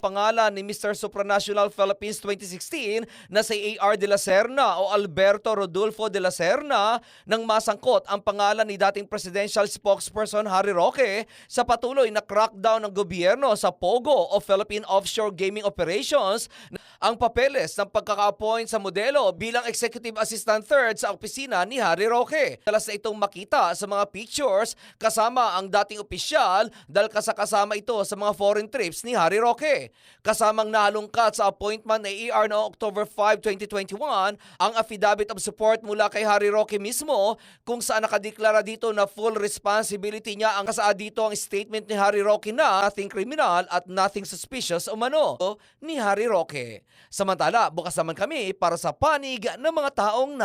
Pangalan ni Mr. Supranational Philippines 2016 na si A.R. de la Serna o Alberto Rodolfo de la Serna nang masangkot ang pangalan ni dating presidential spokesperson Harry Roque sa patuloy na crackdown ng gobyerno sa POGO o Philippine Offshore Gaming Operations. Ang papeles ng pagkaka-appoint sa modelo bilang Executive Assistant Third sa opisina ni Harry Roque. Dalas na itong makita sa mga pictures kasama ang dating opisyal dahil kasama ito sa mga foreign trips ni Harry Roque. Kasamang nahalungkat sa appointment ni AR noong October 5, 2021 ang affidavit of support mula kay Harry Roque mismo kung saan nakadeklara dito na full responsibility niya. Ang kasaad dito ang statement ni Harry Roque na nothing criminal at nothing suspicious umano ni Harry Roque. Samantala, bukas naman kami para sa panig ng mga taong